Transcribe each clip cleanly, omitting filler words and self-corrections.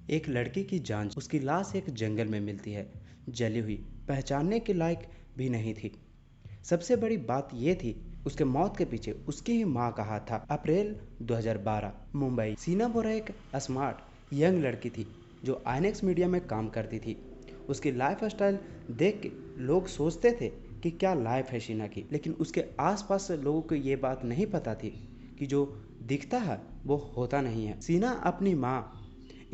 एक लड़की की जान, उसकी लाश एक जंगल में मिलती है, जली हुई, पहचानने के लायक भी नहीं थी। सबसे बड़ी बात यह थी, उसके मौत के पीछे उसकी ही माँ का हाथ था। अप्रैल 2012, मुंबई। सीना बोरा एक स्मार्ट यंग लड़की थी जो आइनेक्स मीडिया में काम करती थी। उसकी लाइफ स्टाइल देख के लोग सोचते थे कि क्या लाइफ है सीना की, लेकिन उसके आसपास लोगों को ये बात नहीं पता थी कि जो दिखता है वो होता नहीं है। सीना अपनी माँ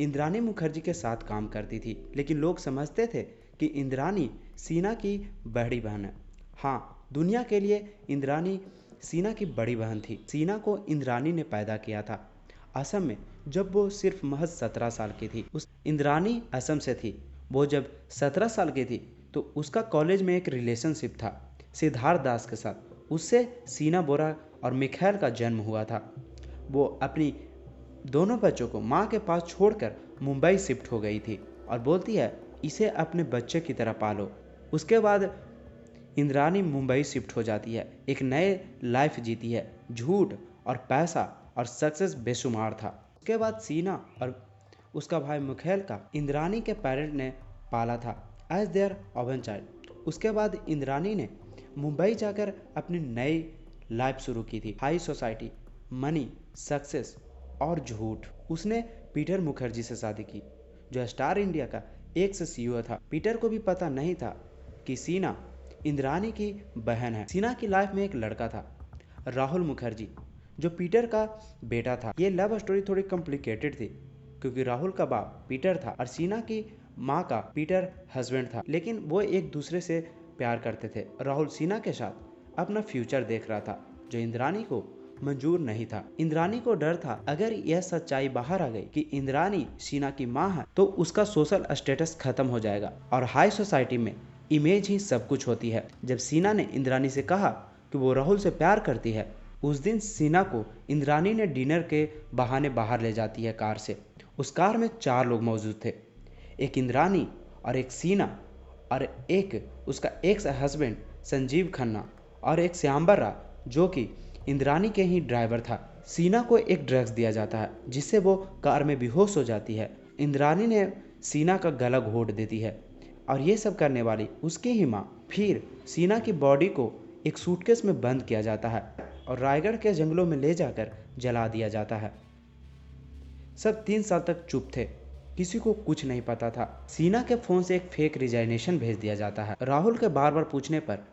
इंद्रानी मुखर्जी के साथ काम करती थी, लेकिन लोग समझते थे कि इंद्रानी सीना की बड़ी बहन है। हाँ, दुनिया के लिए इंद्रानी सीना की बड़ी बहन थी। सीना को इंद्रानी ने पैदा किया था असम में, जब वो सिर्फ महज 17 साल की थी। उस इंद्रानी असम से थी। वो जब 17 साल की थी तो उसका कॉलेज में एक रिलेशनशिप था सिद्धार्थ दास के साथ। उससे सीना बोरा और मिखैल का जन्म हुआ था। वो अपनी दोनों बच्चों को माँ के पास छोड़कर मुंबई शिफ्ट हो गई थी और बोलती है, इसे अपने बच्चे की तरह पालो। उसके बाद इंद्रानी मुंबई शिफ्ट हो जाती है, एक नए लाइफ जीती है। झूठ और पैसा और सक्सेस बेशुमार था। उसके बाद सीना और उसका भाई मुखैल का इंद्रानी के पेरेंट ने पाला था एज देयर ओवन चाइल्ड। उसके बाद इंद्रानी ने मुंबई जाकर अपनी नई लाइफ शुरू की थी। हाई सोसाइटी, मनी, सक्सेस और झूठ। उसने पीटर मुखर्जी से शादी की, जो स्टार इंडिया का एक्स सीईओ था। पीटर को भी पता नहीं था कि सीना इंद्रानी की बहन है। सीना की लाइफ में एक लड़का था, राहुल मुखर्जी, जो पीटर का बेटा था। ये लव स्टोरी थोड़ी कॉम्प्लिकेटेड थी क्योंकि राहुल का बाप पीटर था और सीना की माँ का पीटर हस्बैंड था, लेकिन वो एक दूसरे से प्यार करते थे। राहुल सीना के साथ अपना फ्यूचर देख रहा था, जो इंद्रानी को मंजूर नहीं था। इंद्रानी को डर था अगर यह सच्चाई बाहर आ गई कि इंद्रानी सीना की माँ है तो उसका सोशल स्टेटस खत्म हो जाएगा और हाई सोसाइटी में इमेज ही सब कुछ होती है। जब सीना ने इंद्रानी से कहा कि वो राहुल से प्यार करती है, उस दिन सीना को इंद्रानी ने डिनर के बहाने बाहर ले जाती है कार से। उस कार में 4 लोग मौजूद थे, एक इंद्रानी और एक सीना और एक उसका एक्स हस्बैंड संजीव खन्ना और एक श्यामबरा, जो कि इंद्रानी के ही ड्राइवर था। सीना को एक ड्रग्स दिया जाता है जिससे वो कार में बेहोश हो जाती है। इंद्रानी ने सीना का गला घोट देती है और ये सब करने वाली उसकी ही माँ। फिर सीना की बॉडी को एक सूटकेस में बंद किया जाता है और रायगढ़ के जंगलों में ले जाकर जला दिया जाता है। सब 3 साल तक चुप थे, किसी को कुछ नहीं पता था। सीना के फोन से एक फेक रिजाइनेशन भेज दिया जाता है। राहुल के बार बार पूछने पर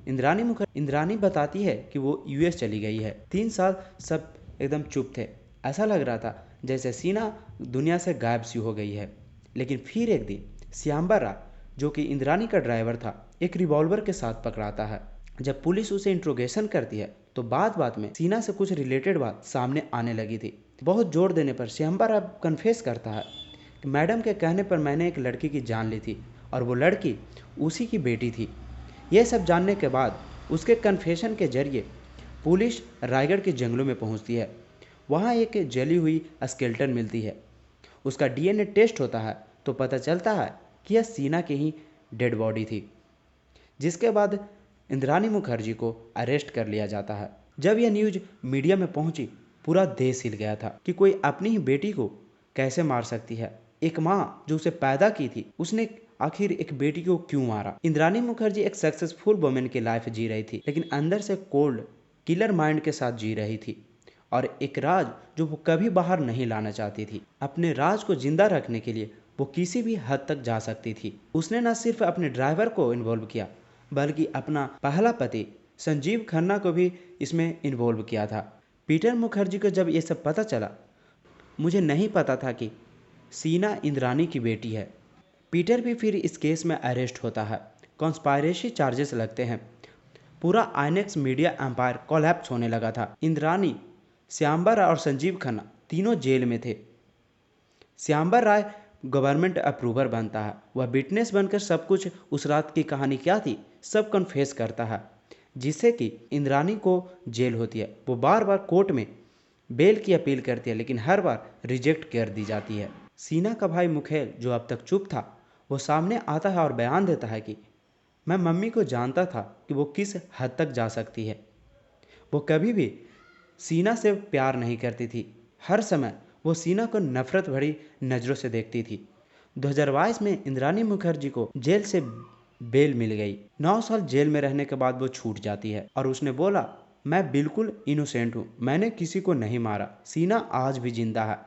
इंद्रानी बताती है कि वो यूएस चली गई है। 3 साल सब एकदम चुप थे। ऐसा लग रहा था जैसे सीना दुनिया से गायब सी हो गई है। लेकिन फिर एक दिन श्यामबरा, जो कि इंद्रानी का ड्राइवर था, एक रिवॉल्वर के साथ पकड़ाता है। जब पुलिस उसे इंट्रोगेशन करती है तो बात बात में सीना से कुछ रिलेटेड बात सामने आने लगी थी। बहुत जोर देने पर श्यामबरा कन्फेस करता है कि मैडम के कहने पर मैंने एक लड़की की जान ली थी और वो लड़की उसी की बेटी थी। यह सब जानने के बाद उसके कन्फेशन के जरिए पुलिस रायगढ़ के जंगलों में पहुंचती है। वहां एक जली हुई स्केल्टन मिलती है। उसका डीएनए टेस्ट होता है तो पता चलता है कि यह सीना की ही डेड बॉडी थी, जिसके बाद इंद्रानी मुखर्जी को अरेस्ट कर लिया जाता है। जब यह न्यूज मीडिया में पहुंची, पूरा देश हिल गया था कि कोई अपनी ही बेटी को कैसे मार सकती है। एक माँ जो उसे पैदा की थी, उसने आखिर एक बेटी को क्यों मारा। इंद्रानी मुखर्जी एक सक्सेसफुल वुमेन की लाइफ जी रही थी, लेकिन अंदर से कोल्ड किलर माइंड के साथ जी रही थी और एक राज जो वो कभी बाहर नहीं लाना चाहती थी। अपने राज को जिंदा रखने के लिए वो किसी भी हद तक जा सकती थी। उसने न सिर्फ अपने ड्राइवर को इन्वॉल्व किया, बल्कि अपना पहला पति संजीव खन्ना को भी इसमें इन्वॉल्व किया था। पीटर मुखर्जी को जब ये सब पता चला, मुझे नहीं पता था कि सीना इंद्रानी की बेटी है। पीटर भी फिर इस केस में अरेस्ट होता है। कॉन्स्पायरेसी चार्जेस लगते हैं। पूरा आइनेक्स मीडिया एम्पायर कोलैप्स होने लगा था। इंद्रानी, श्यामबर और संजीव खन्ना तीनों जेल में थे। श्यामबर राय गवर्नमेंट अप्रूवर बनता है। वह विटनेस बनकर सब कुछ, उस रात की कहानी क्या थी, सब कन्फेस करता है, जिससे कि इंद्रानी को जेल होती है। वो बार बार कोर्ट में बेल की अपील करती है, लेकिन हर बार रिजेक्ट कर दी जाती है। सीना का भाई मुखैल, जो अब तक चुप था, वो सामने आता है और बयान देता है कि मैं मम्मी को जानता था कि वो किस हद तक जा सकती है। वो कभी भी सीना से प्यार नहीं करती थी। हर समय वो सीना को नफरत भरी नज़रों से देखती थी। 2022 में इंद्राणी मुखर्जी को जेल से बेल मिल गई। 9 साल जेल में रहने के बाद वो छूट जाती है और उसने बोला, मैं बिल्कुल इनोसेंट हूँ, मैंने किसी को नहीं मारा। सीना आज भी जिंदा है।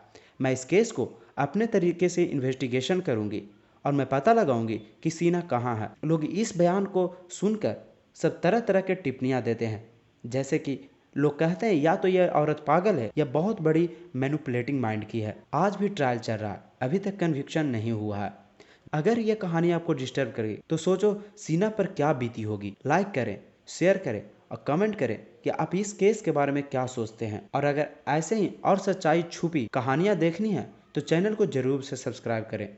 मैं इस केस को अपने तरीके से इन्वेस्टिगेशन करूंगी और मैं पता लगाऊंगी कि सीना कहाँ है। लोग इस बयान को सुनकर सब तरह तरह के टिप्पणियां देते हैं, जैसे कि लोग कहते हैं या तो यह औरत पागल है या बहुत बड़ी मैनिपुलेटिंग माइंड की है। आज भी ट्रायल चल रहा है, अभी तक कन्विक्शन नहीं हुआ है। अगर यह कहानी आपको डिस्टर्ब करे तो सोचो सीना पर क्या बीती होगी। लाइक करें, शेयर करें और कमेंट करें कि आप इस केस के बारे में क्या सोचते हैं। और अगर ऐसे ही और सच्चाई छुपी कहानियां देखनी है तो चैनल को जरूर से सब्सक्राइब करें।